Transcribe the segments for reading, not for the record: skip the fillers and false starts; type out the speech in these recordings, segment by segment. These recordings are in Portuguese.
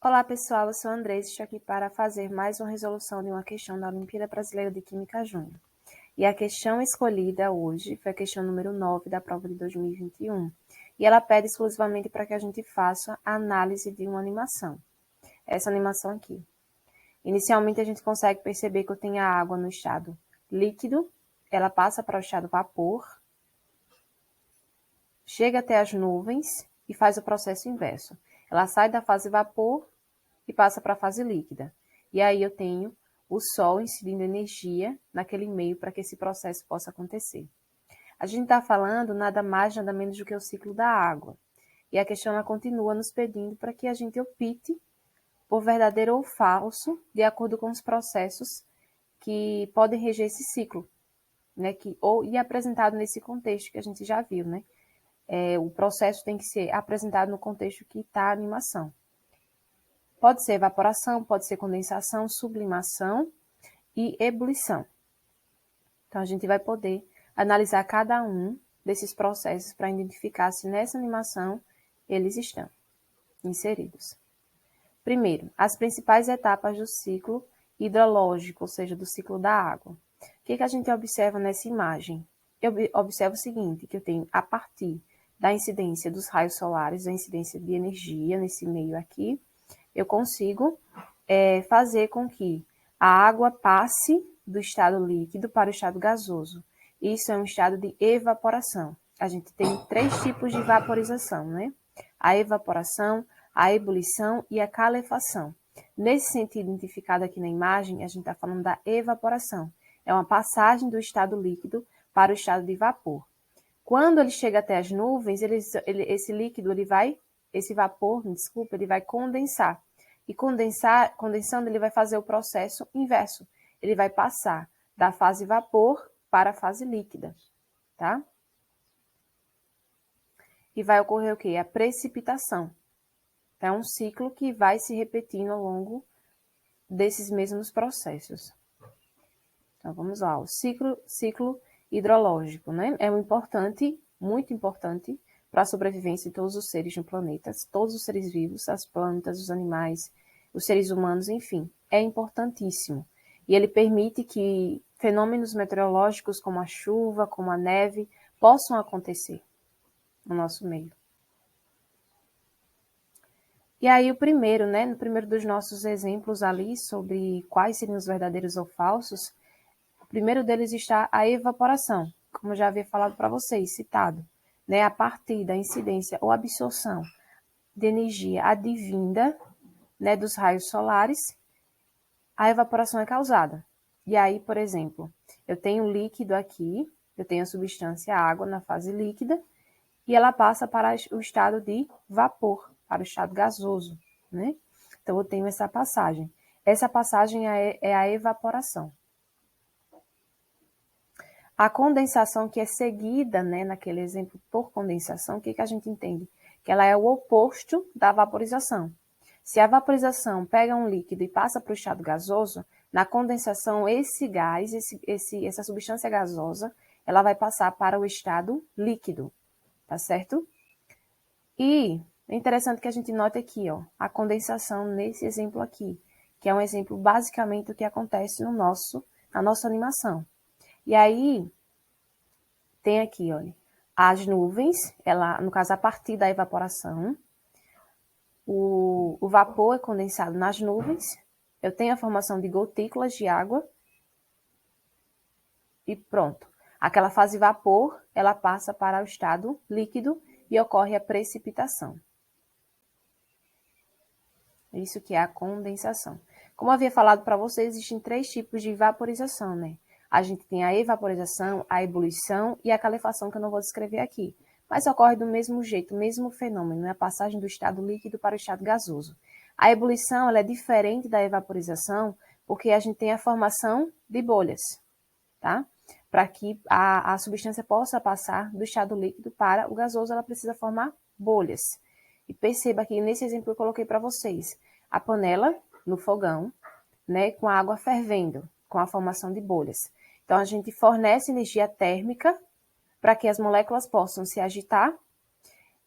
Olá pessoal, eu sou a Andressa, estou aqui para fazer mais uma resolução de uma questão da Olimpíada Brasileira de Química Júnior. E a questão escolhida hoje foi a questão número 9 da prova de 2021. E ela pede exclusivamente para que a gente faça a análise de uma animação. Essa animação aqui. Inicialmente a gente consegue perceber que eu tenho a água no estado líquido, ela passa para o estado vapor, chega até as nuvens e faz o processo inverso. Ela sai da fase vapor e passa para a fase líquida. E aí eu tenho o Sol incidindo energia naquele meio para que esse processo possa acontecer. A gente está falando nada mais, nada menos do que o ciclo da água. E a questão ela continua nos pedindo para que a gente opte por verdadeiro ou falso, de acordo com os processos que podem reger esse ciclo, né? E apresentado nesse contexto que a gente já viu, né? O processo tem que ser apresentado no contexto que está a animação. Pode ser evaporação, pode ser condensação, sublimação e ebulição. Então, a gente vai poder analisar cada um desses processos para identificar se nessa animação eles estão inseridos. Primeiro, as principais etapas do ciclo hidrológico, ou seja, do ciclo da água. O que a gente observa nessa imagem? Eu observo o seguinte, que eu tenho a partir da incidência dos raios solares, a incidência de energia nesse meio aqui, eu consigo fazer com que a água passe do estado líquido para o estado gasoso. Isso é um estado de evaporação. A gente tem 3 tipos de vaporização, né? A evaporação, a ebulição e a calefação. Nesse sentido identificado aqui na imagem, a gente está falando da evaporação. É uma passagem do estado líquido para o estado de vapor. Quando ele chega até as nuvens, esse líquido, esse vapor, desculpa, ele vai condensar. E condensando, ele vai fazer o processo inverso. Ele vai passar da fase vapor para a fase líquida, tá? E vai ocorrer o quê? A precipitação. É um ciclo que vai se repetindo ao longo desses mesmos processos. Então, vamos lá. O ciclo hidrológico, né? É muito importante para a sobrevivência de todos os seres no planeta, todos os seres vivos, as plantas, os animais, os seres humanos, enfim, é importantíssimo. E ele permite que fenômenos meteorológicos como a chuva, como a neve, possam acontecer no nosso meio. E aí o primeiro, né, no primeiro dos nossos exemplos ali sobre quais seriam os verdadeiros ou falsos, o primeiro deles está a evaporação, como eu já havia falado para vocês, citado, né, a partir da incidência ou absorção de energia advinda, né, dos raios solares, a evaporação é causada. E aí, por exemplo, eu tenho um líquido aqui, eu tenho a substância água na fase líquida, e ela passa para o estado de vapor, para o estado gasoso, né? Então, eu tenho essa passagem. Essa passagem é a evaporação. A condensação, que é seguida, né, naquele exemplo por condensação, o que a gente entende? Que ela é o oposto da vaporização. Se a vaporização pega um líquido e passa para o estado gasoso, na condensação, esse gás, essa substância gasosa, ela vai passar para o estado líquido, tá certo? E é interessante que a gente note aqui, ó, a condensação nesse exemplo aqui, que é um exemplo basicamente do que acontece na nossa animação. E aí, tem aqui, olha, as nuvens, ela, no caso, a partir da evaporação, o vapor é condensado nas nuvens, eu tenho a formação de gotículas de água e pronto. Aquela fase vapor, ela passa para o estado líquido e ocorre a precipitação. Isso que é a condensação. Como eu havia falado para vocês, existem 3 tipos de vaporização, né? A gente tem a evaporização, a ebulição e a calefação, que eu não vou descrever aqui. Mas ocorre do mesmo jeito, o mesmo fenômeno, né? A passagem do estado líquido para o estado gasoso. A ebulição ela é diferente da evaporização, porque a gente tem a formação de bolhas, tá? Para que a substância possa passar do estado líquido para o gasoso, ela precisa formar bolhas. E perceba que nesse exemplo que eu coloquei para vocês, a panela no fogão, né, com a água fervendo, com a formação de bolhas. Então, a gente fornece energia térmica para que as moléculas possam se agitar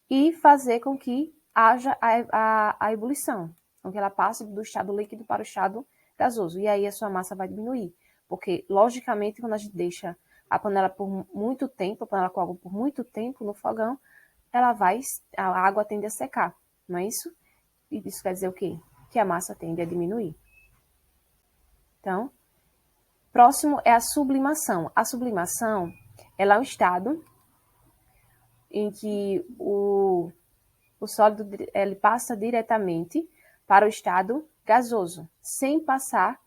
e fazer com que haja a ebulição, com que ela passe do estado líquido para o estado gasoso. E aí a sua massa vai diminuir. Porque, logicamente, quando a gente deixa a panela por muito tempo, a panela com água por muito tempo no fogão, a água tende a secar, não é isso? E isso quer dizer o quê? Que a massa tende a diminuir. Então, próximo é a sublimação. A sublimação, ela é um estado em que o sólido ele passa diretamente para o estado gasoso, sem passar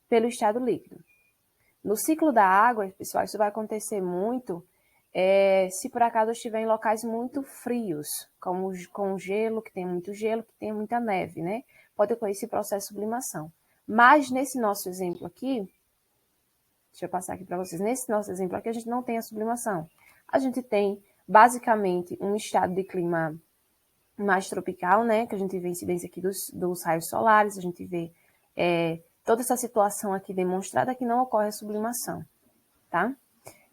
pelo estado líquido. No ciclo da água, pessoal, isso vai acontecer muito se por acaso estiver em locais muito frios, como com gelo, que tem muito gelo, que tem muita neve, né? Pode ocorrer esse processo de sublimação. Mas nesse nosso exemplo aqui, deixa eu passar aqui para vocês, nesse nosso exemplo aqui a gente não tem a sublimação. A gente tem basicamente um estado de clima mais tropical, né? Que a gente vê incidência aqui dos raios solares, a gente vê toda essa situação aqui demonstrada que não ocorre a sublimação, tá?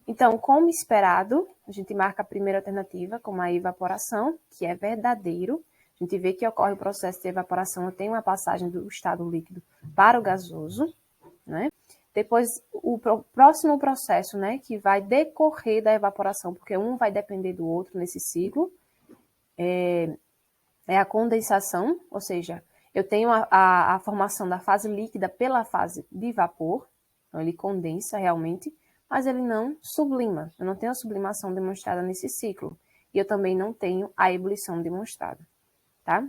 Então, como esperado, a gente marca a primeira alternativa como a evaporação, que é verdadeiro. A gente vê que ocorre o processo de evaporação, tem uma passagem do estado líquido para o gasoso, né? Depois, o próximo processo, né, que vai decorrer da evaporação, porque um vai depender do outro nesse ciclo, é a condensação, ou seja, eu tenho a formação da fase líquida pela fase de vapor, então ele condensa realmente, mas ele não sublima. Eu não tenho a sublimação demonstrada nesse ciclo. E eu também não tenho a ebulição demonstrada, tá?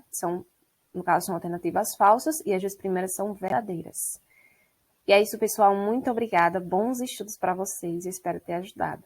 No caso, são alternativas falsas e as duas primeiras são verdadeiras. E é isso, pessoal. Muito obrigada. Bons estudos para vocês. Eu espero ter ajudado.